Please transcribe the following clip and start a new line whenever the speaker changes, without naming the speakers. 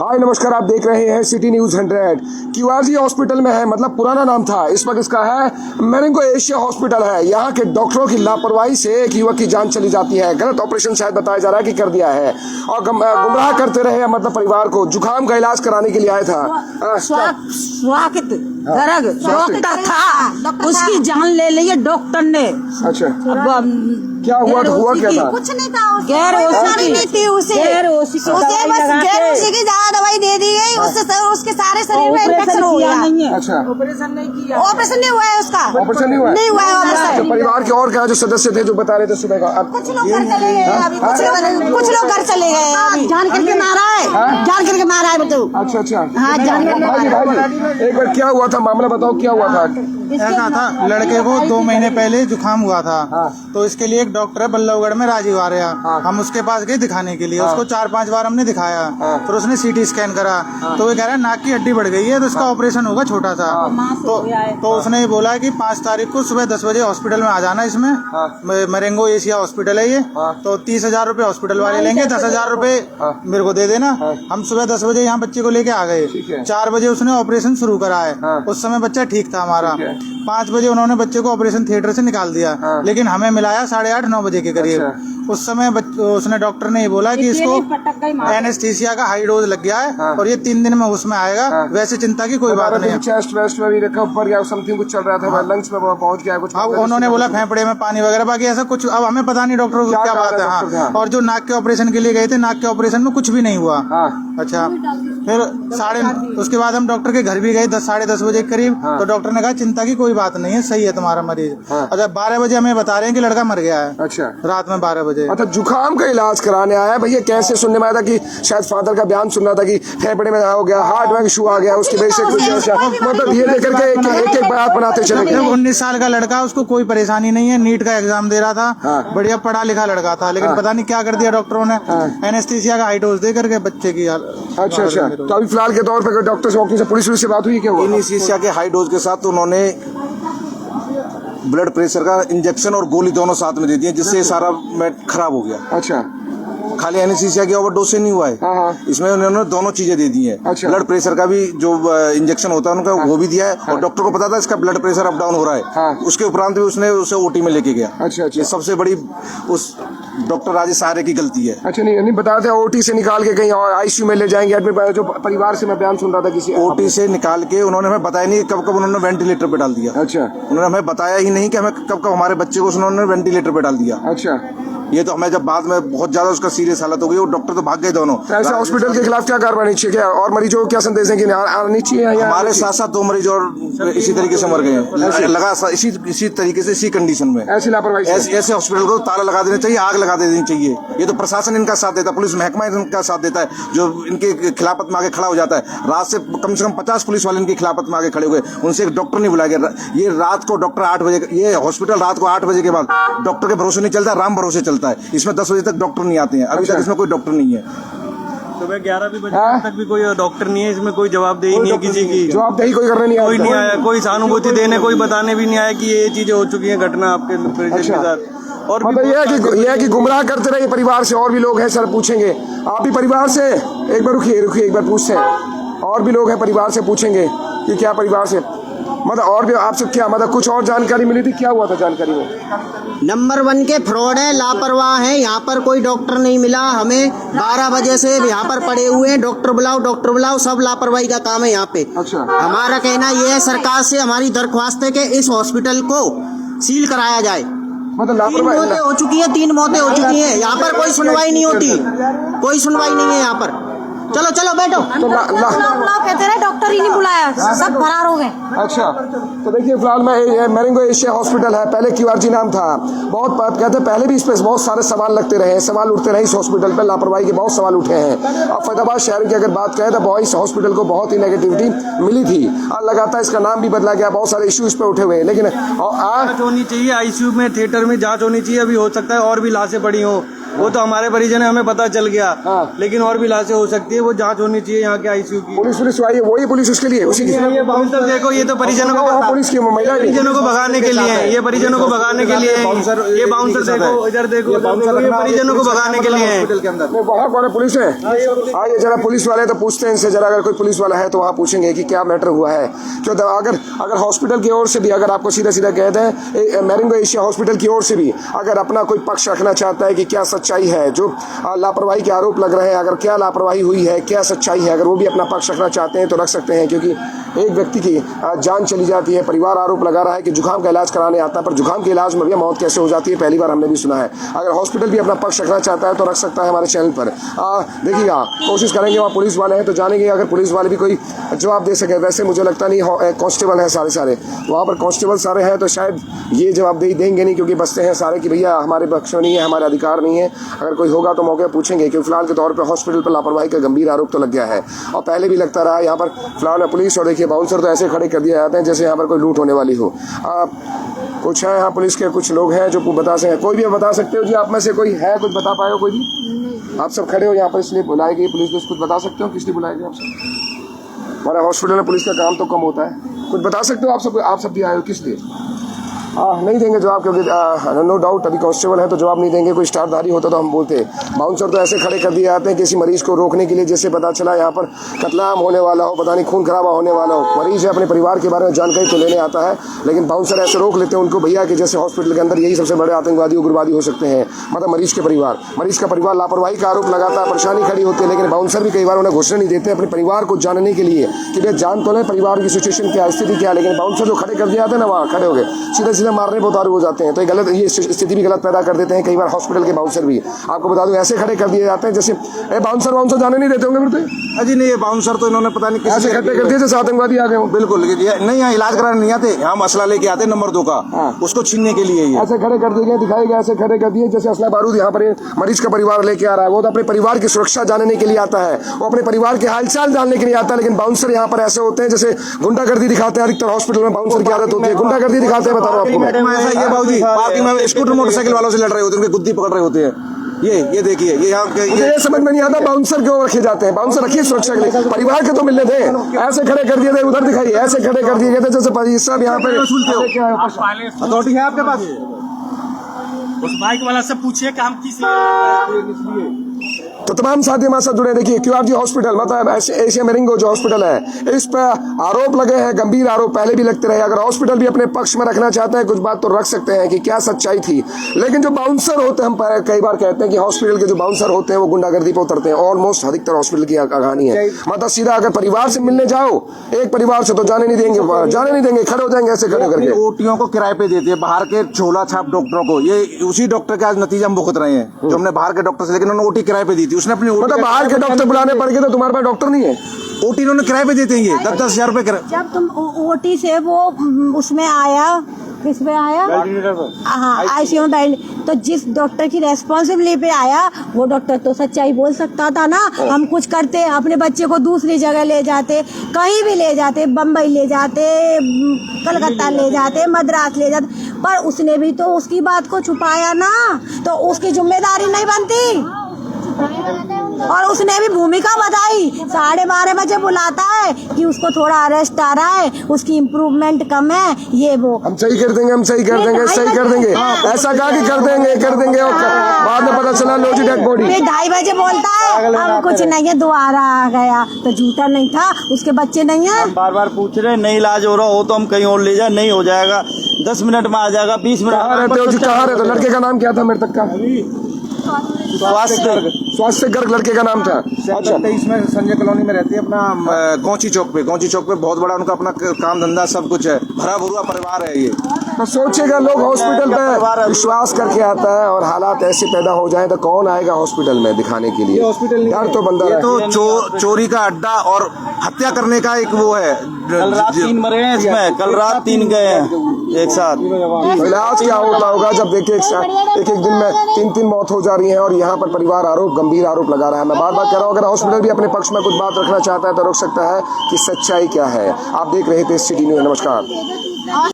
हाय नमस्कार, आप देख रहे हैं सिटी न्यूज 100। क्यूआरजी हॉस्पिटल में है, मतलब पुराना नाम था, इस वक्त इसका है मेरेंगो एशिया हॉस्पिटल है। यहाँ के डॉक्टरों की लापरवाही से एक युवक की जान चली जाती है। गलत ऑपरेशन शायद बताया जा रहा है कि कर दिया है और गुमराह करते रहे, मतलब परिवार को। जुकाम का इलाज कराने के लिए आया था।
स्वागत डॉक्टर था, उसकी जान ले ली है डॉक्टर ने।
अच्छा, क्या हुआ? तो हुआ क्या था?
कुछ नहीं था, गैर नहीं थी उसे बस गैर ओसी की ज्यादा दवाई दे दी गई, उसके सारे शरीर में इन्फेक्शन हो गया।
अच्छा,
ऑपरेशन नहीं किया, ऑपरेशन नहीं हुआ है उसका।
ऑपरेशन नहीं हुआ है
ऑपरेशन।
परिवार के और क्या जो सदस्य थे जो बता रहे थे सुबह का?
कुछ लोग घर चले गए, कुछ लोग घर चले गए। जान करके मारा है, जान करके मारा है बताओ।
अच्छा अच्छा,
हाँ जान करके
भाई एक बार क्या हुआ था, मामला बताओ, क्या हुआ था?
ऐसा था, लड़के को 2 महीने पहले जुकाम हुआ था। तो इसके लिए एक डॉक्टर है बल्लभगढ़ में, राजीव आर्या। हम उसके पास गए दिखाने के लिए। उसको 4-5 बार हमने दिखाया। फिर उसने सीटी स्कैन करा तो वो कह रहा है नाक की हड्डी बढ़ गई है, तो इसका ऑपरेशन होगा छोटा सा। तो उसने बोला कि 5 तारीख को सुबह 10 बजे हॉस्पिटल में आ जाना। इसमें मेरेंगो एशिया हॉस्पिटल है ये। तो 30,000 रूपये हॉस्पिटल वाले लेंगे, 10,000 रूपये मेरे को दे देना। हम सुबह 10 बजे यहाँ बच्चे को लेके आ गए। 4 बजे उसने ऑपरेशन शुरू करा है। उस समय बच्चा ठीक था हमारा। 5 बजे उन्होंने बच्चे को ऑपरेशन थिएटर से निकाल दिया। लेकिन हमें मिलाया 8:30-9 बजे के करीब। उस समय उसने डॉक्टर ने ये बोला कि इसको एनेस्थीसिया का हाई डोज लग गया है और ये 3 दिन में उसमें आएगा। वैसे चिंता की कोई बात नहीं है।
चेस्ट वेस्ट में भी रखा ऊपर या समथिंग कुछ चल रहा था, लंग्स में पहुंच गया कुछ।
अब उन्होंने बोला फेफड़े में पानी वगैरह, बाकी ऐसा कुछ अब हमें पता नहीं डॉक्टर को क्या बात है। हाँ, और जो नाक के ऑपरेशन के लिए गए थे, नाक के ऑपरेशन में कुछ भी नहीं हुआ। अच्छा, फिर उसके बाद हम डॉक्टर के घर भी गए 10-10:30 बजे के करीब। तो डॉक्टर ने कहा चिंता की कोई बात नहीं है, सही है तुम्हारा मरीज। अच्छा, 12 बजे हमें बता रहे हैं कि लड़का मर गया है। अच्छा, रात में 12 बजे।
अच्छा, जुकाम का इलाज कराने आया भैया। कैसे सुनने में आया था कि शायद फादर का बयान सुन रहा था कि फेफड़े में हो गया, हार्ट में इशू आ गया, उसकी वजह से कुछ मतलब ये लेकर के एक बात बनाते चले गए।
19 साल का लड़का, उसको कोई परेशानी नहीं है, नीट का एग्जाम दे रहा था, बढ़िया पढ़ा लिखा लड़का था। लेकिन पता नहीं क्या कर दिया डॉक्टरों ने, एनेस्थीसिया का हाई डोज दे करके बच्चे की।
अच्छा अच्छा, तो अभी फिलहाल के तौर पर डॉक्टर से पुलिस से बात हुई क्या?
एनेस्थीसिया के हाई डोज के साथ उन्होंने ब्लड प्रेशर का इंजेक्शन और गोली दोनों साथ में दे दिए, जिससे सारा मैट खराब हो गया।
अच्छा,
खाली एनेस्थीसिया की ओवरडोज से नहीं हुआ है, इसमें उन्होंने दोनों चीजें दे दी हैं। अच्छा। ब्लड प्रेशर का भी जो इंजेक्शन होता है उनका वो भी दिया है। और डॉक्टर को पता था इसका ब्लड प्रेशर अप डाउन हो रहा है। उसके उपरांत भी उसने उसे ओटी में लेके गया। अच्छा, ये सबसे बड़ी उस डॉक्टर राजेश आर्य की गलती है।
अच्छा, नहीं बताते ओटी से निकाल के कहीं और आईसीयू में ले जाएंगे। जो परिवार से मैं बयान सुन रहा था किसी
ओटी से निकाल के उन्होंने हमें बताया नहीं कब कब उन्होंने वेंटिलेटर पे डाल दिया। अच्छा, उन्होंने हमें बताया ही नहीं कि हमें कब कब हमारे बच्चे को उन्होंने वेंटिलेटर पे डाल दिया। अच्छा, ये तो हमें जब बाद में बहुत ज्यादा उसका सीरियस हालत हो गई, वो डॉक्टर तो भाग गए दोनों।
ऐसे हॉस्पिटल के खिलाफ क्या कार्रवाई चाहिए क्या? और मरीजों को क्या संदेश है कि आनी चाहिए?
हमारे साथ साथ 2 मरीज और इसी तरीके से मर गए, लगा इसी तरीके से, इसी कंडीशन में।
ऐसी लापरवाही,
ऐसे हॉस्पिटल को ताला लगा देना चाहिए, आग लगा देनी चाहिए। ये तो प्रशासन इनका साथ देता है, पुलिस महकमा इनका साथ देता है, जो इनके खिलाफत में आगे खड़ा हो जाता है। रात से कम 50 पुलिस वाले इनकी खिलाफत में आगे खड़े हुए, उनसे एक डॉक्टर नहीं बुलाया गया। ये रात को डॉक्टर 8 बजे, ये हॉस्पिटल रात को 8 बजे के बाद डॉक्टर के भरोसे नहीं चलता, राम भरोसे चलता है। इसमें 10 बजे तक डॉक्टर नहीं आते हैं। अभी तक इसमें कोई डॉक्टर नहीं है।
सुबह 11 बजे तक भी कोई डॉक्टर नहीं है। इसमें कोई जवाबदेही नहीं है किसी की,
जवाबदेही कोई करने नहीं आया,
कोई नहीं आया, कोई सहानुभूति देने, कोई बताने भी नहीं आया कि ये चीजें हो चुकी हैं, घटना आपके पेशेंट के साथ। और
मतलब ये है कि गुमराह करते रहे परिवार से। और भी लोग हैं सर, पूछेंगे आप भी परिवार से। एक बार रुकिए एक बार पूछते हैं, और भी लोग हैं परिवार से, पूछेंगे कि क्या परिवार से मतलब और भी आपसे क्या मतलब कुछ और जानकारी मिली थी? क्या हुआ था जानकारी में?
नंबर 1 के फ्रॉड है, लापरवाह है। यहाँ पर कोई डॉक्टर नहीं मिला हमें। 12 बजे से यहाँ पर पड़े हुए हैं, डॉक्टर बुलाओ, सब लापरवाही का काम है यहाँ पे। अच्छा, हमारा कहना ये है, सरकार से हमारी दरख्वास्त है कि इस हॉस्पिटल को सील कराया जाए। मतलब 3 मौतें हो चुकी हैं, 3 मौतें हो चुकी हैं। यहाँ पर कोई सुनवाई नहीं होती, कोई सुनवाई नहीं है यहाँ पर। चलो बैठो।
तो कहते रहे डॉक्टर ही नहीं बुलाया, सब फरार हो गए।
अच्छा, तो देखिए फिलहाल मैं मेरेंगो एशिया हॉस्पिटल है, पहले क्यूआरजी नाम था। बहुत कहते हैं पहले भी इस पर बहुत सारे सवाल लगते रहे, सवाल उठते रहे इस हॉस्पिटल पर, लापरवाही के बहुत सवाल उठे हैं। अब फैजाबाद शहर की अगर बात करें तो इस हॉस्पिटल को बहुत ही नेगेटिविटी मिली थी और लगातार इसका नाम भी बदला गया, बहुत सारे इश्यू इस पर उठे हुए। लेकिन
जांच होनी चाहिए, आईसीयू में, थिएटर में जांच होनी चाहिए। अभी हो सकता है और भी लाशें पड़ी हो, वो तो हमारे परिजन है, हमें पता चल गया।
हाँ।
लेकिन और भी लाशें हो सकती है, वो जांच होनी चाहिए यहाँ के आईसीयू की।
पुलिस आई है, वही पुलिस उसके लिए उसी की।
ये बाउंसर देखो, ये तो परिजनों को
पुलिस की महिला
परिजनों को भगाने के लिए है, ये परिजनों को भगाने के लिए है। ये बाउंसर देखो, इधर देखो, ये परिजनों को भगाने के लिए है।
वहाँ कौन है? पुलिस है। आइए जरा पुलिस वाले तो पूछते हैं इनसे, जरा अगर कोई पुलिस वाला है तो वहाँ पूछेंगे कि क्या मैटर हुआ है। क्यों अगर हॉस्पिटल की ओर से भी अगर आपको सीधा सीधा कहते हैं, मैरिंगो एशिया हॉस्पिटल की ओर से भी अगर अपना कोई पक्ष रखना चाहता है कि क्या सच्चाई है, जो लापरवाही के आरोप लग रहे हैं, अगर क्या लापरवाही हुई है, क्या सच्चाई है, अगर वो भी अपना पक्ष रखना चाहते हैं तो रख सकते हैं। क्योंकि एक व्यक्ति की जान चली जाती है, परिवार आरोप लगा रहा है कि जुकाम का इलाज कराने आता है, पर जुकाम के इलाज में भी मौत कैसे हो जाती है, पहली बार हमने भी सुना है। अगर हॉस्पिटल भी अपना पक्ष रखना चाहता है तो रख सकता है हमारे चैनल पर। देखिएगा, कोशिश करेंगे, वहाँ पुलिस वाले हैं तो जानेंगे अगर पुलिस वाले भी कोई जवाब दे सके। वैसे मुझे लगता नहीं, कांस्टेबल हैं सारे वहाँ पर, कांस्टेबल सारे हैं तो शायद ये जवाब देंगे नहीं, क्योंकि बसते हैं सारे कि भैया हमारे पक्ष में नहीं है, हमारे अधिकार नहीं है। अगर कोई होगा तो मौके पूछेंगे, क्योंकि फिलहाल के तौर पर हॉस्पिटल पर लापरवाही का गंभीर आरोप तो लग गया है और पहले भी लगता रहा है यहाँ पर। फिलहाल पुलिस और देखिए बाउंसर तो ऐसे खड़े कर दिए जाते हैं जैसे यहाँ पर कोई लूट होने वाली हो। कुछ है यहाँ पुलिस के कुछ लोग हैं जो बता सकते हैं। कोई भी बता सकते हो जी, आप में से कोई है, कुछ बता पाए हो कोई भी? आप सब खड़े हो यहाँ पर इसलिए बुलाई गई पुलिस, कुछ बता सकते हो किस लिए बुलाई गई आप सब? हमारे हॉस्पिटल में पुलिस का काम तो कम होता है, कुछ बता सकते हो आप सब भी आए हो किस लिए? नहीं देंगे जवाब, क्योंकि नो डाउट अभी कांस्टेबल है तो जवाब नहीं देंगे। कोई स्टारधारी होता तो हम बोलते। बाउंसर तो ऐसे खड़े कर दिए जाते हैं किसी मरीज को रोकने के लिए, जैसे पता चला यहाँ पर कत्लेआम होने वाला हो, पता नहीं खून खराबा होने वाला हो। मरीज है, अपने परिवार के बारे में जानकारी तो लेने आता है, लेकिन बाउंसर ऐसे रोक लेते हैं उनको, भैया कि जैसे हॉस्पिटल के अंदर यही सबसे बड़े आतंकवादी उग्रवादी हो सकते हैं। मतलब मरीज का परिवार लापरवाही का आरोप लगाता है, परेशानी खड़ी होती है, लेकिन बाउंसर भी कई बार उन्हें घोषणा नहीं देते अपने परिवार को जानने के लिए कि भैया जान तो लें परिवार की सिचुएशन क्या, स्थिति क्या। लेकिन बाउंसर जो खड़े कर दिए जाते हैं ना, वहाँ खड़े हो गए सीधा मारने पर उतारू जाते हैं, तो ये स्थिति भी गलत पैदा कर देते हैं कई बार हॉस्पिटल के बाउंसर भी। आपको बता दूं ऐसे खड़े कर दिए जाते हैं जैसे बाउंसर जाने नहीं देते होंगे फिर तो।
अजी नहीं, ये बाउंसर तो इन्होंने पता नहीं
ऐसे खड़े कर दिए जैसे आतंकवादी आ गए हो।
बिल्कुल नहीं, यहाँ इलाज कराने नहीं आते, यहाँ मसला लेके आते नंबर 2 का, उसको छीनने के लिए।
ऐसे खड़े कर दिए दिखाई गए, ऐसे खड़े कर दिए जैसे असला बारूद यहाँ पर मरीज का परिवार लेके आ रहा है। वो तो अपने परिवार की सुरक्षा जानने के लिए आता है, वो अपने परिवार के हालचाल जानने के लिए आता है। लेकिन बाउंसर यहाँ पर ऐसे होते हैं जैसे गुंडागर्दी दिखाते हैं। अधिकतर हॉस्पिटल में बाउंसर की आदत होती है, गुंडागर्दी दिखाते हैं। बता रहा हूँ आपको
ऐसा, ये बाबूजी पार्किंग में स्कूटर मोटरसाइकिल वालों से लड़ रहे होते हैं, उनके गुद्दी पकड़ रहे होते हैं। ये देखिए, ये
समझ में नहीं आता बाउंसर क्यों रखे जाते हैं। बाउंसर रखिए सुरक्षा के लिए, परिवार के तो मिलने दें। ऐसे खड़े कर दिए थे, उधर दिखाइए, ऐसे खड़े कर दिए गए थे जैसे सब यहाँ पे
अथॉरिटी है आपके पास?
उस बाइक वाला से पूछिए काम किस
तो तमाम साथी हमारे साथ जुड़े। देखिए QRG हॉस्पिटल मतलब एशिया मैरिंगो जो हॉस्पिटल है, इस पर आरोप लगे हैं, गंभीर आरोप पहले भी लगते रहे। अगर हॉस्पिटल भी अपने पक्ष में रखना चाहते हैं, कुछ बात तो रख सकते हैं कि क्या सच्चाई थी। लेकिन जो बाउंसर होते हैं, हम कई बार कहते हैं कि हॉस्पिटल के जो बाउंसर होते हैं वो गुंडागर्दी पर उतरते हैं। ऑलमोस्ट अधिकतर हॉस्पिटल की कहानी है। मतलब सीधा अगर परिवार से मिलने जाओ, एक परिवार से तो जाने नहीं देंगे, खड़े हो जाएंगे ऐसे खड़े करके।
ओटियों को किराए पे देते हैं, बाहर के झोला छाप डॉक्टरों को। ये उसी डॉक्टर के आज नतीजा हम भुगत रहे हैं, जो हमने बाहर के डॉक्टर से, लेकिन उन्होंने OT किराए पे दी थी। उसने अपनी
मतलब बाहर के डॉक्टर बुलाने पड़ गए तो तुम्हारे पास डॉक्टर नहीं है।
OT इन्होंने किराए पे देते हैं, ये 10-10 हजार रुपए।
जब तुम OT से वो उसमें आया, किस में आया? हाँ, ICU में बैठ, तो जिस डॉक्टर की रेस्पॉन्सिबिलिटी पे आया वो डॉक्टर तो सच्चाई बोल सकता था ना। हम कुछ करते, अपने बच्चे को दूसरी जगह ले जाते, कहीं भी ले जाते, बम्बई ले जाते, कलकत्ता ले जाते, मद्रास ले जाते, पर उसने भी तो उसकी बात को छुपाया ना, तो उसकी जिम्मेदारी नहीं बनती। और उसने भी भूमिका बताई। 12:30 बजे बुलाता है कि उसको थोड़ा अरेस्ट आ रहा है, उसकी इम्प्रूवमेंट कम है, ये वो।
हम सही कर देंगे, सही कर देंगे। ऐसा कहा कि कर देंगे और बाद में पता चला लो जी डेड बॉडी।
फिर 2:30 बजे बोलता है अब कुछ नहीं है, दोबारा आ गया। तो झूठा नहीं था, उसके बच्चे नहीं है।
बार बार पूछ रहे नहीं इलाज हो रहा हो तो हम कहीं और ले जाए, नहीं हो जाएगा 10 मिनट में आ जाएगा, 20 मिनट।
कहाँ रहते हो जी, कहाँ रहते हो? लड़के का नाम क्या था मेरे तक का? स्वास्थ्य गर्ग लड़के का नाम था।
अच्छा, 23 में संजय कॉलोनी में रहती है, अपना कौची चौक पे बहुत बड़ा उनका अपना काम धंधा सब कुछ है, भरा भुरा परिवार है। ये
तो सोचेगा लोग हॉस्पिटल पे विश्वास करके आता है और हालात ऐसे पैदा हो जाए तो कौन आएगा हॉस्पिटल में दिखाने के लिए? डर तो बंदा
ये तो चोरी का अड्डा और हत्या करने का एक वो है।
कल रात 3 मरे हैं इसमें, कल रात 3 गए हैं एक साथ।
तो इलाज क्या होता होगा जब देखिए एक दिन में 3 मौत हो जा रही है और यहाँ पर परिवार गंभीर आरोप लगा रहा है। मैं बार बार कह रहा हूँ, अगर हॉस्पिटल भी अपने पक्ष में कुछ बात रखना चाहता है तो रोक सकता है कि सच्चाई क्या है। आप देख रहे थे सिटी न्यूज़। नमस्कार।